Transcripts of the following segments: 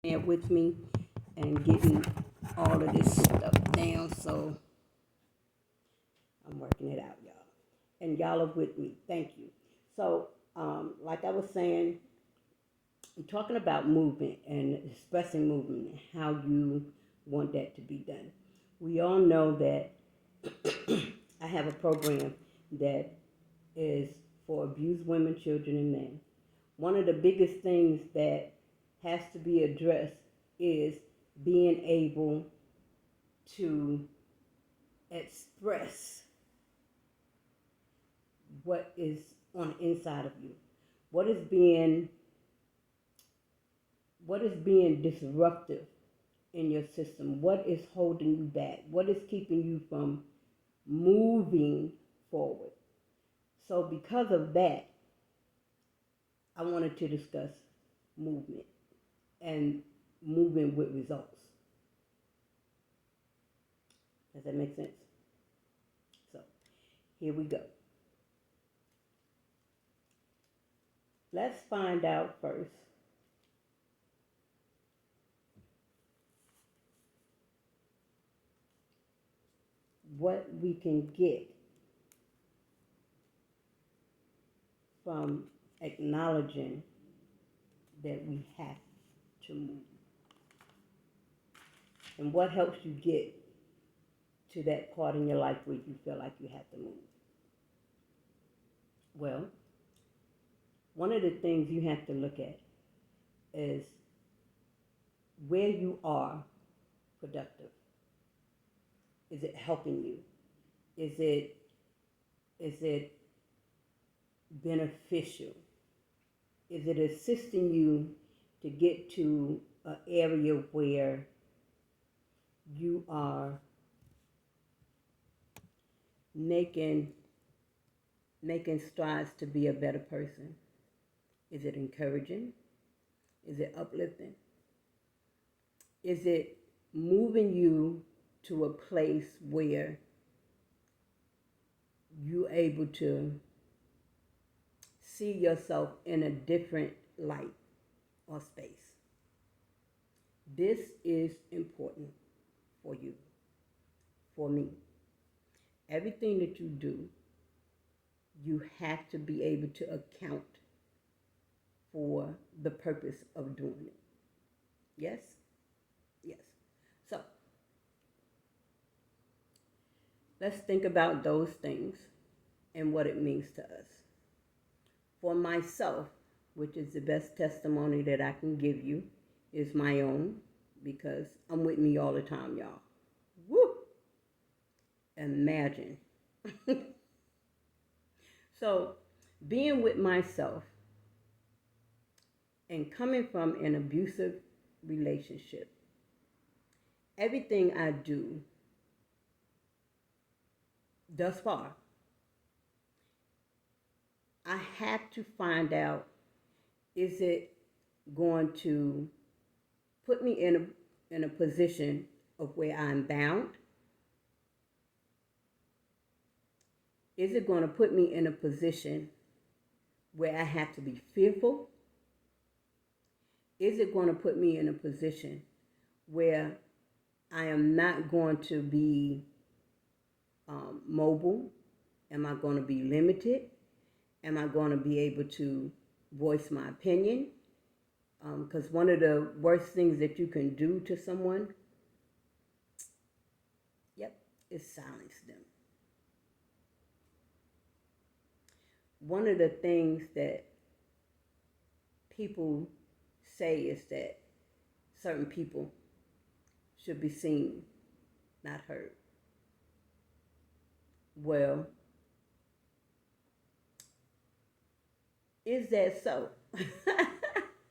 there with me and getting all of this stuff down. So I'm working it out, y'all. And y'all are with me. Thank you. So, like I was saying, I'm talking about movement and expressing movement and how you want that to be done. We all know that I have a program that is for abused women, children, and men. One of the biggest things that has to be addressed is being able to express what is on the inside of you. What is being what is being disruptive in your system? What is holding you back? What is keeping you from moving forward? So because of that, I wanted to discuss movement and moving with results. Does that make sense? So here we go. Let's find out first what we can get from acknowledging that we have to move. And what helps you get to that part in your life where you feel like you have to move? Well, one of the things you have to look at is where you are productive. Is it helping you? Is it beneficial? Is it assisting you to get to an area where you are making strides to be a better person? Is it encouraging? Is it uplifting? Is it moving you to a place where you're able to see yourself in a different light or space? This is important for you, for me. Everything that you do, you have to be able to account for the purpose of doing it. Yes? Yes. So, let's think about those things and what it means to us. For myself, which is the best testimony that I can give you, is my own, because I'm with me all the time, y'all. Woo! Imagine. So, being with myself and coming from an abusive relationship, everything I do thus far, I have to find out, is it going to put me in a position of where I'm bound? Is it going to put me in a position where I have to be fearful? Is it going to put me in a position where I am not going to be mobile? Am I going to be limited? Am I going to be able to voice my opinion? Because one of the worst things that you can do to someone, is silence them. One of the things that people say is that certain people should be seen, not heard. Well, is that so?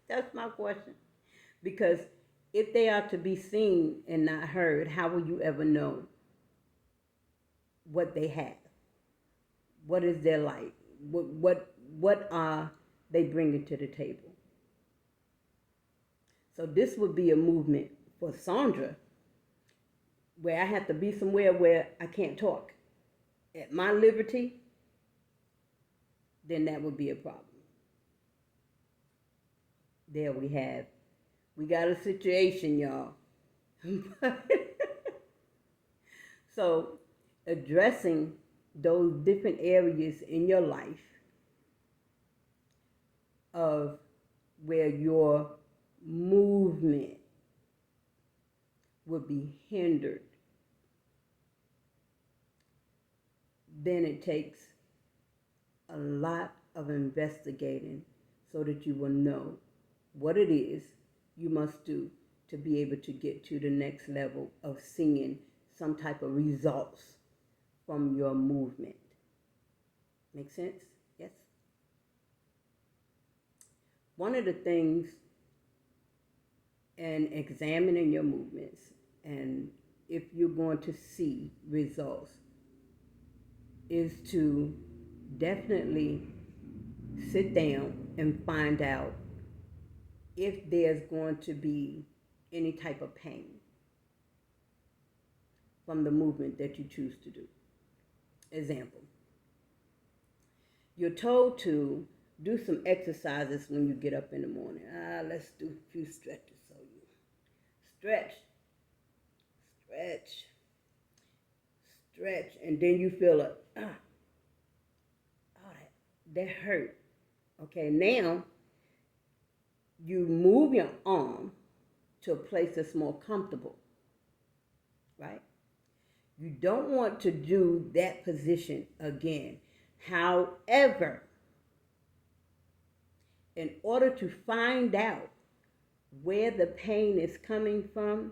That's my question. Because if they are to be seen and not heard, how will you ever know what they have? What is their life? What are they bringing to the table? So this would be a movement for Sandra, where I have to be somewhere where I can't talk at my liberty, then that would be a problem. There we have We got a situation, y'all. So, addressing those different areas in your life of where your movement would be hindered, then it takes a lot of investigating so that you will know what it is you must do to be able to get to the next level of seeing some type of results from your movement. Make sense? Yes? One of the things in examining your movements, and if you're going to see results, is to definitely sit down and find out if there's going to be any type of pain from the movement that you choose to do. Example, you're told to do some exercises when you get up in the morning. Let's do a few stretches. So you stretch, stretch, stretch, and then you feel that hurt. Okay, now you move your arm to a place that's more comfortable, right? You don't want to do that position again. However, in order to find out where the pain is coming from,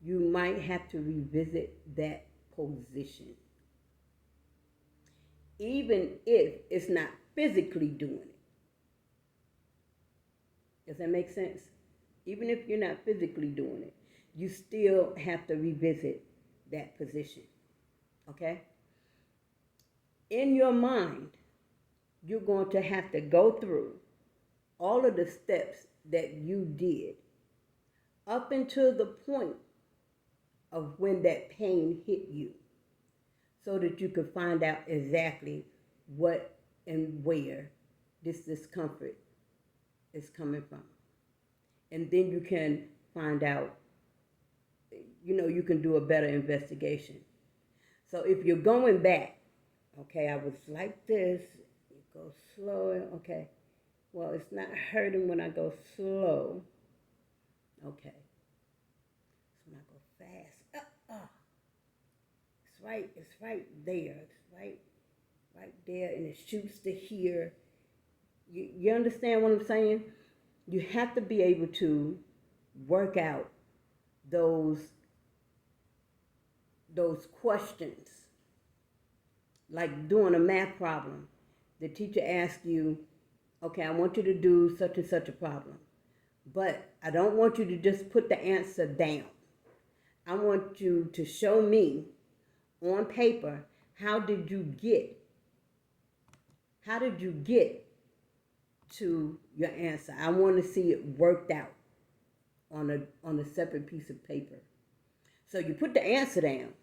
you might have to revisit that position. Even if it's not physically doing it. Does that make sense? Even if you're not physically doing it, you still have to revisit that position. Okay? In your mind, you're going to have to go through all of the steps that you did up until the point of when that pain hit you, so that you could find out exactly what and where this discomfort is coming from. And then you can find out, you can do a better investigation. So if you're going back, okay, I was like this, you go slower, okay. Well, it's not hurting when I go slow. Okay. So when I go fast, it's right there. It's right there, and it shoots to here. You understand what I'm saying? You have to be able to work out those questions. Like doing a math problem. The teacher asks you, okay, I want you to do such and such a problem. But I don't want you to just put the answer down. I want you to show me on paper, how did you get to your answer? I want to see it worked out on a separate piece of paper. So you put the answer down,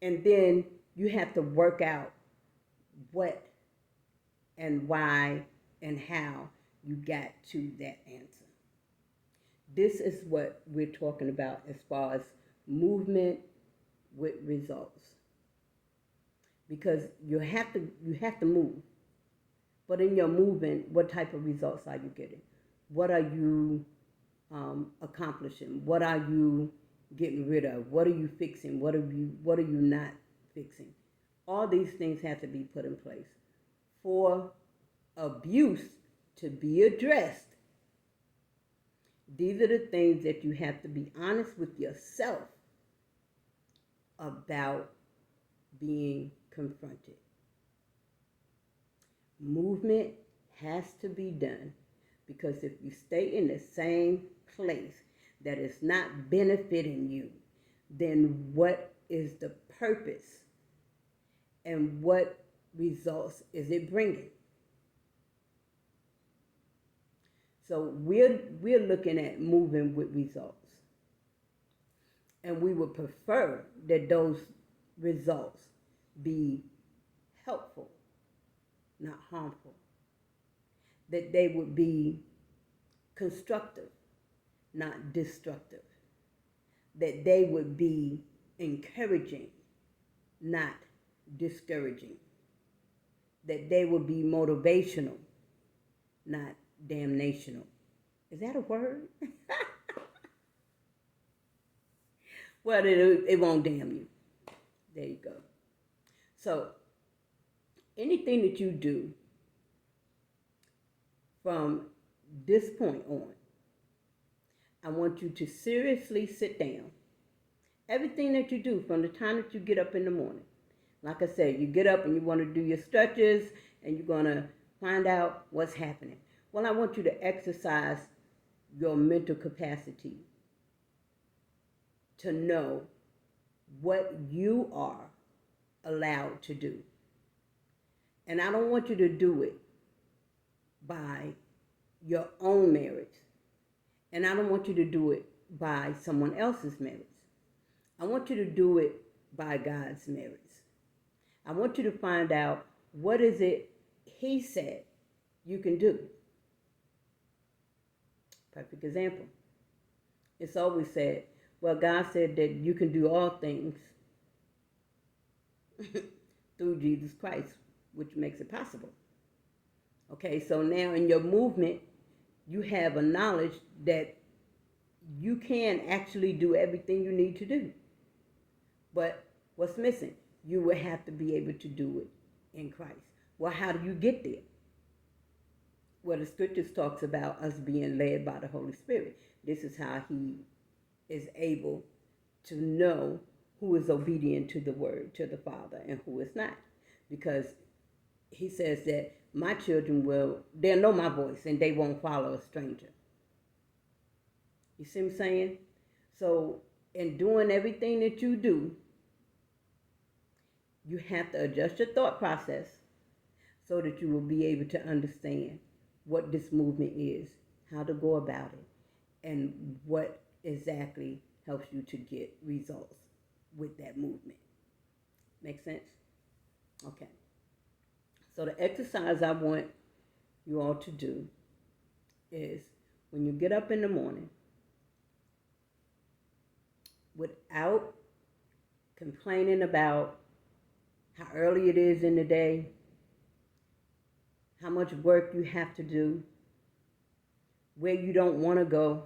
and then you have to work out what and why and how you got to that answer. This is what we're talking about as far as movement with results. Because you have to move. But in your movement, what type of results are you getting? What are you accomplishing? What are you getting rid of? What are you fixing? What are you not fixing? All these things have to be put in place for abuse to be addressed. These are the things that you have to be honest with yourself about being confronted. Movement has to be done, because if you stay in the same place that is not benefiting you, then what is the purpose and what results is it bringing? So we're looking at moving with results. And we would prefer that those results be helpful, not harmful. That they would be constructive, not destructive. That they would be encouraging, not discouraging. That they would be motivational, not damnational. Is that a word? Well, it won't damn you. There you go. So, anything that you do from this point on, I want you to seriously sit down. Everything that you do from the time that you get up in the morning. Like I said, you get up and you want to do your stretches and you're going to find out what's happening. Well, I want you to exercise your mental capacity to know what you are allowed to do. And I don't want you to do it by your own merits. And I don't want you to do it by someone else's merits. I want you to do it by God's merits. I want you to find out what is it He said you can do. Perfect example. It's always said, well, God said that you can do all things through Jesus Christ, which makes it possible. Okay, so now in your movement, you have a knowledge that you can actually do everything you need to do. But what's missing? You will have to be able to do it in Christ. Well, how do you get there? Well, the scriptures talks about us being led by the Holy Spirit. This is how He is able to know who is obedient to the word, to the Father, and who is not. Because He says that my children they'll know my voice and they won't follow a stranger. You see what I'm saying? So in doing everything that you do, you have to adjust your thought process so that you will be able to understand what this movement is, how to go about it, and what exactly helps you to get results with that movement. Make sense? Okay. So the exercise I want you all to do is when you get up in the morning, without complaining about how early it is in the day, how much work you have to do, where you don't want to go,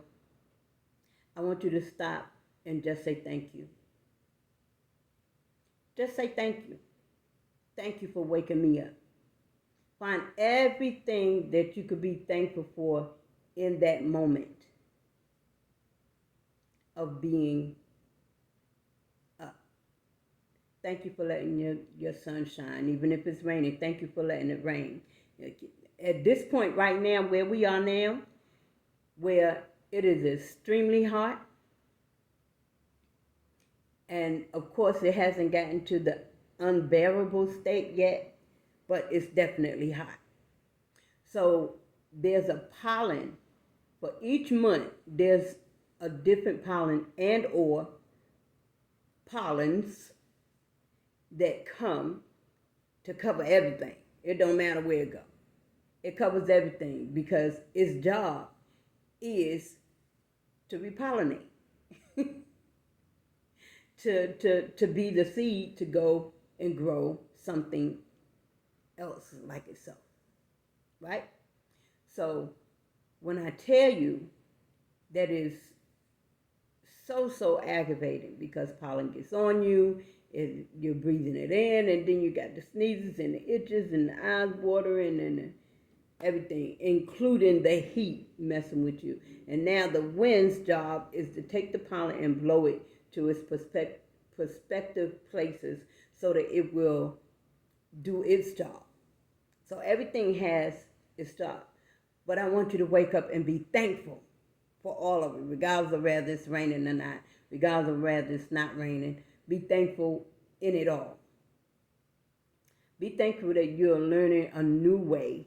I want you to stop and just say thank you. Just say thank you. Thank you for waking me up. Find everything that you could be thankful for in that moment of being up. Thank you for letting your sun shine. Even if it's raining, thank you for letting it rain. At this point right now, where we are now, where it is extremely hot, and of course it hasn't gotten to the unbearable state yet, but it's definitely hot. So there's a pollen. For each month, there's a different pollen and or pollens that come to cover everything. It don't matter where it goes. It covers everything because its job is to repollinate. to be the seed to go and grow something else like itself. Right? So when I tell you that is so aggravating because pollen gets on you, you're breathing it in, and then you got the sneezes and the itches and the eyes watering and everything, including the heat messing with you. And now the wind's job is to take the pollen and blow it to its prospective places so that it will do its job. So everything has its job. But I want you to wake up and be thankful for all of it, regardless of whether it's raining or not, regardless of whether it's not raining. Be thankful in it all. Be thankful that you're learning a new way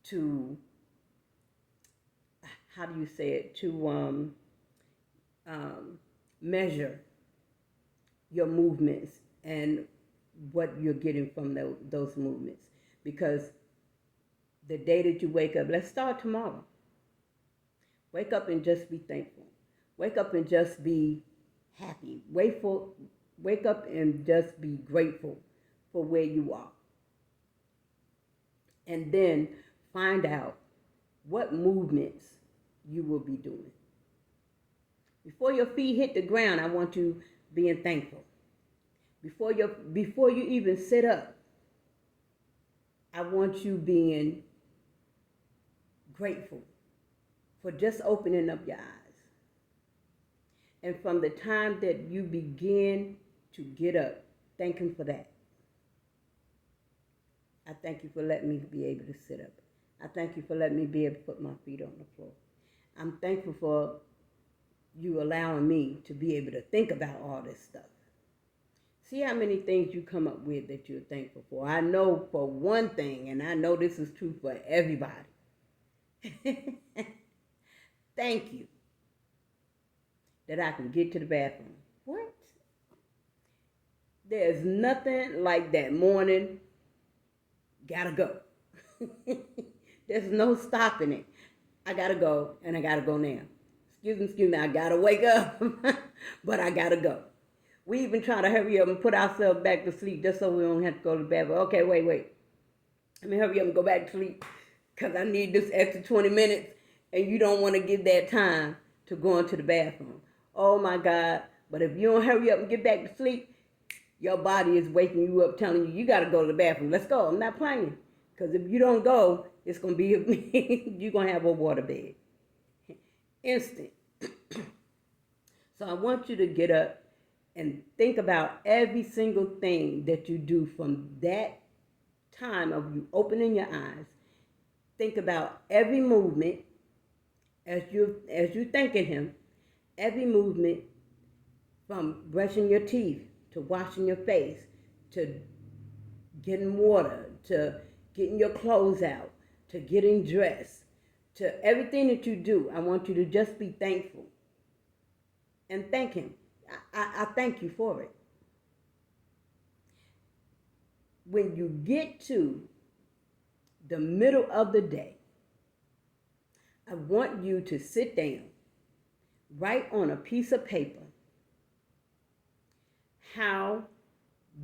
to, how do you say it, to measure your movements and what you're getting from those movements. Because the day that you wake up, let's start tomorrow. Wake up and just be thankful. Wake up and just be happy. Wake up and just be grateful for where you are. And then find out what movements you will be doing. Before your feet hit the ground, I want you being thankful. Before you even sit up, I want you being grateful for just opening up your eyes. And from the time that you begin to get up, thank him for that. I thank you for letting me be able to sit up. I thank you for letting me be able to put my feet on the floor. I'm thankful for you allowing me to be able to think about all this stuff. See how many things you come up with that you're thankful for. I know for one thing, and I know this is true for everybody. Thank you that I can get to the bathroom. What? There's nothing like that morning, gotta go. There's no stopping it. I gotta go, and I gotta go now. Excuse me, I gotta wake up, but I gotta go. We even try to hurry up and put ourselves back to sleep just so we don't have to go to bed. But okay, wait. Let me hurry up and go back to sleep because I need this extra 20 minutes, and you don't want to give that time to go into the bathroom. Oh my God. But if you don't hurry up and get back to sleep, your body is waking you up telling you got to go to the bathroom. Let's go. I'm not playing. Because if you don't go, it's going to be, you're going to have a waterbed. Instant. So I want you to get up and think about every single thing that you do from that time of you opening your eyes. Think about every movement as you thanking him. Every movement from brushing your teeth to washing your face to getting water to getting your clothes out to getting dressed to everything that you do. I want you to just be thankful and thank him. I thank you for it. When you get to the middle of the day, I want you to sit down, write on a piece of paper how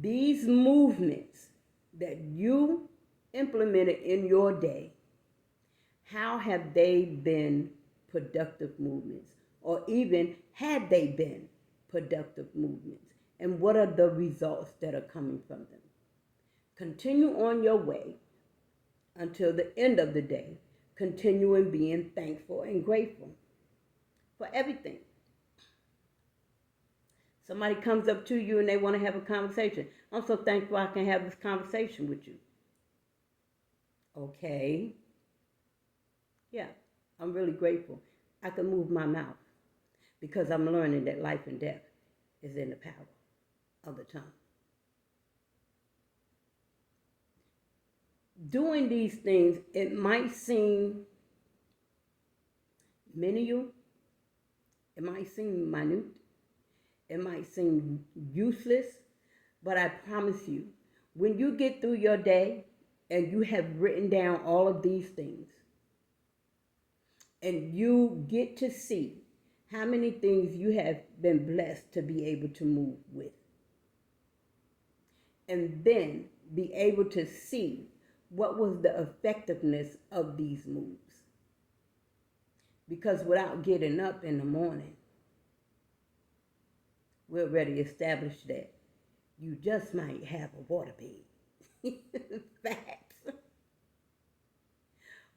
these movements that you implemented in your day, how have they been productive movements? Or even had they been productive movements? And what are the results that are coming from them? Continue on your way until the end of the day, continuing being thankful and grateful for everything. Somebody comes up to you and they want to have a conversation. I'm so thankful I can have this conversation with you. Okay. Yeah, I'm really grateful. I can move my mouth because I'm learning that life and death is in the power of the tongue. Doing these things, it might seem menial, it might seem minute, it might seem useless, but I promise you, when you get through your day and you have written down all of these things, and you get to see how many things you have been blessed to be able to move with, and then be able to see what was the effectiveness of these moves. Because without getting up in the morning, we already established that you just might have a waterbed. Facts.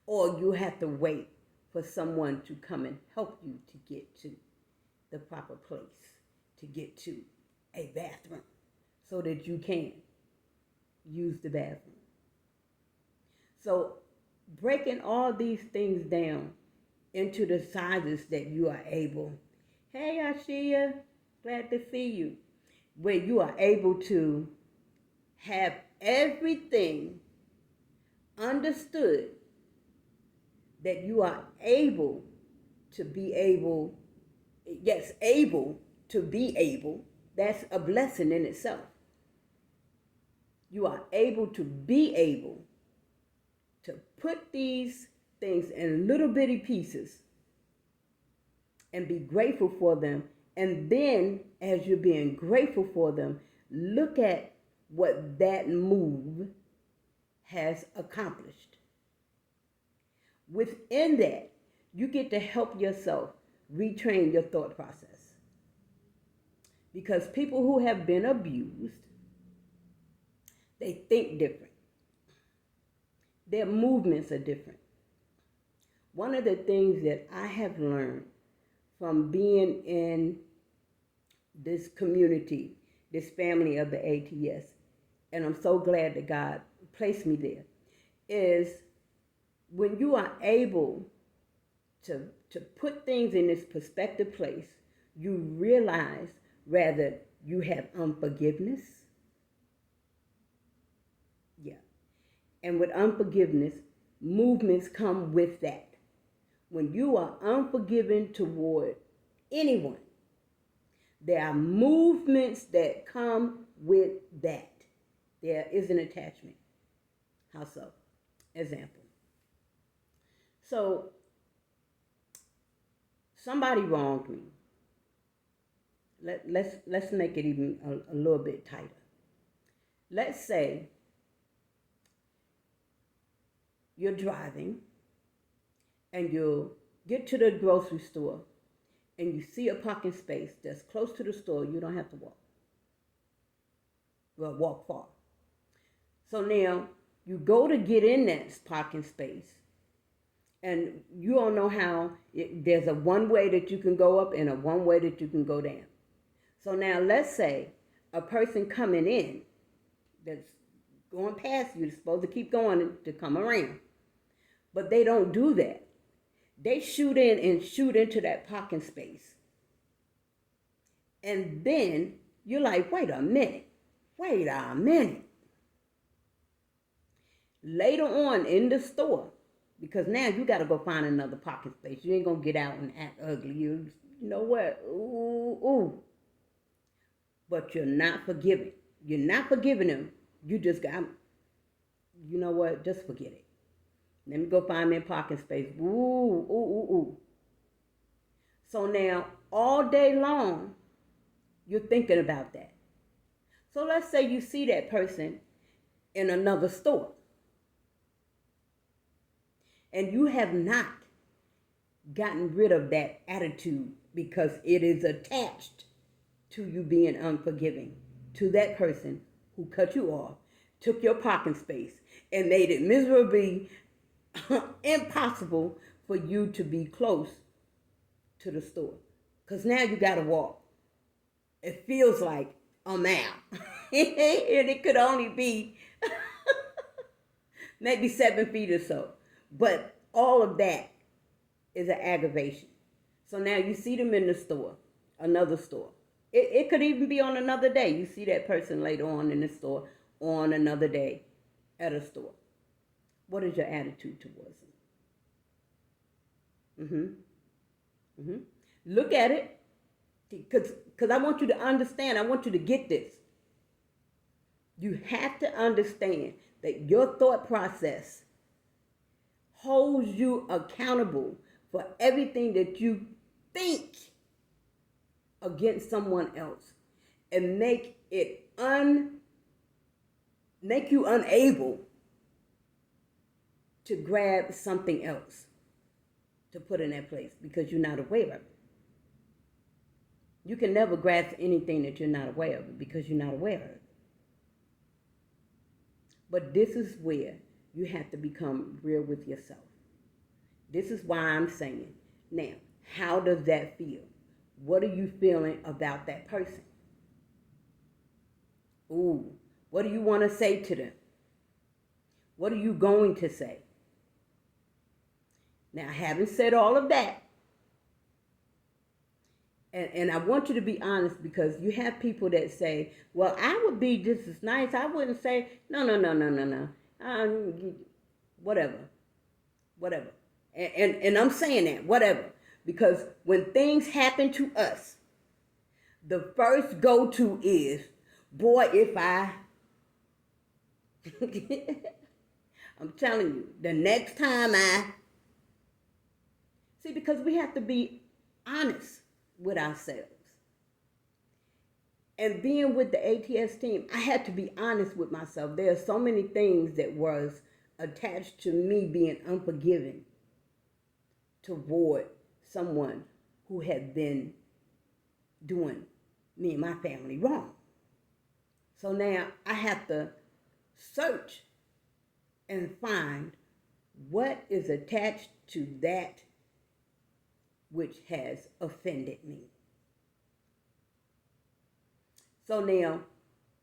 Or you have to wait for someone to come and help you to get to the proper place, to get to a bathroom so that you can use the bathroom. So breaking all these things down into the sizes that you are able. Hey, Ashia, glad to see you. Where you are able to have everything understood that you are able to be able, yes, able to be able. That's a blessing in itself. You are able to be able to put these things in little bitty pieces and be grateful for them. And then, as you're being grateful for them, look at what that move has accomplished. Within that, you get to help yourself retrain your thought process. Because people who have been abused, they think different. Their movements are different. One of the things that I have learned from being in this community, this family of the ATS, and I'm so glad that God placed me there, is when you are able to put things in this perspective place, you realize rather you have unforgiveness. Yeah. And with unforgiveness, movements come with that. When you are unforgiving toward anyone, there are movements that come with that. There is an attachment. How so? Example. So, somebody wronged me. Let's make it even a little bit tighter. Let's say you're driving and you get to the grocery store and you see a parking space that's close to the store. You don't have to walk. Well, walk far. So now you go to get in that parking space, and you don't know how there's a one way that you can go up and a one way that you can go down. So now let's say a person coming in that's going past you is supposed to keep going to come around. But they don't do that. They shoot in and shoot into that parking space. And then you're like, wait a minute. Later on in the store, because now you got to go find another parking space. You ain't going to get out and act ugly. You know what? Ooh. But you're not forgiving. You're not forgiving them. You just got, you know what? Just forget it. Let me go find me a parking space. Ooh. So now, all day long, you're thinking about that. So let's say you see that person in another store. And you have not gotten rid of that attitude because it is attached to you being unforgiving to that person who cut you off, took your parking space, and made it miserably impossible for you to be close to the store. Because now you got to walk. It feels like a mile. And it could only be maybe 7 feet or so. But all of that is an aggravation. So now you see them in the store, another store. It could even be on another day. You see that person later on in the store on another day at a store. What is your attitude towards them? Look at it. Because I want you to understand. I want you to get this. You have to understand that your thought process holds you accountable for everything that you think against someone else, and make you unable to grab something else to put in that place because you're not aware of it. You can never grasp anything that you're not aware of because you're not aware of it. But this is where you have to become real with yourself. This is why I'm saying, now, how does that feel? What are you feeling about that person? Ooh, what do you want to say to them? What are you going to say? Now, having said all of that, and I want you to be honest, because you have people that say, well, I would be just as nice. I wouldn't say, no. Whatever. And I'm saying that, whatever. Because when things happen to us, the first go-to is, boy, if I... I'm telling you, the next time I... See, because we have to be honest with ourselves. And being with the ATS team, I had to be honest with myself. There are so many things that was attached to me being unforgiving toward someone who had been doing me and my family wrong. So now I have to search and find what is attached to that which has offended me. So now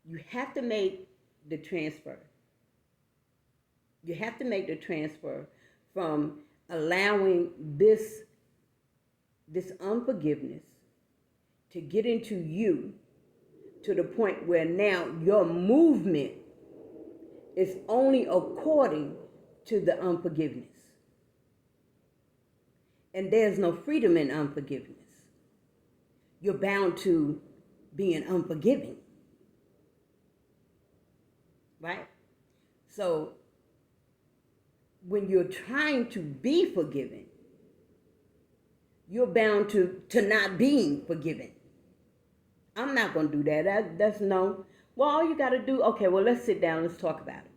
you have to make the transfer. You have to make the transfer from allowing this unforgiveness to get into you to the point where now your movement is only according to the unforgiveness. And there's no freedom in unforgiveness. You're bound to being unforgiving. Right? So when you're trying to be forgiven, you're bound to not being forgiven. I'm not going to do that. That's no. Well, all you got to do, okay, well, let's sit down. Let's talk about it.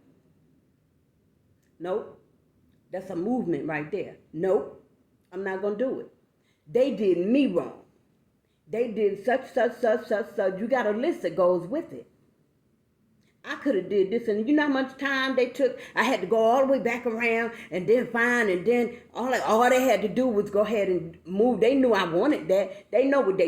Nope. That's a movement right there. Nope. I'm not going to do it. They did me wrong. They did such. You got a list that goes with it. I could have did this, and you know how much time they took? I had to go all the way back around and then find, and then all they had to do was go ahead and move. They knew I wanted that. They know what they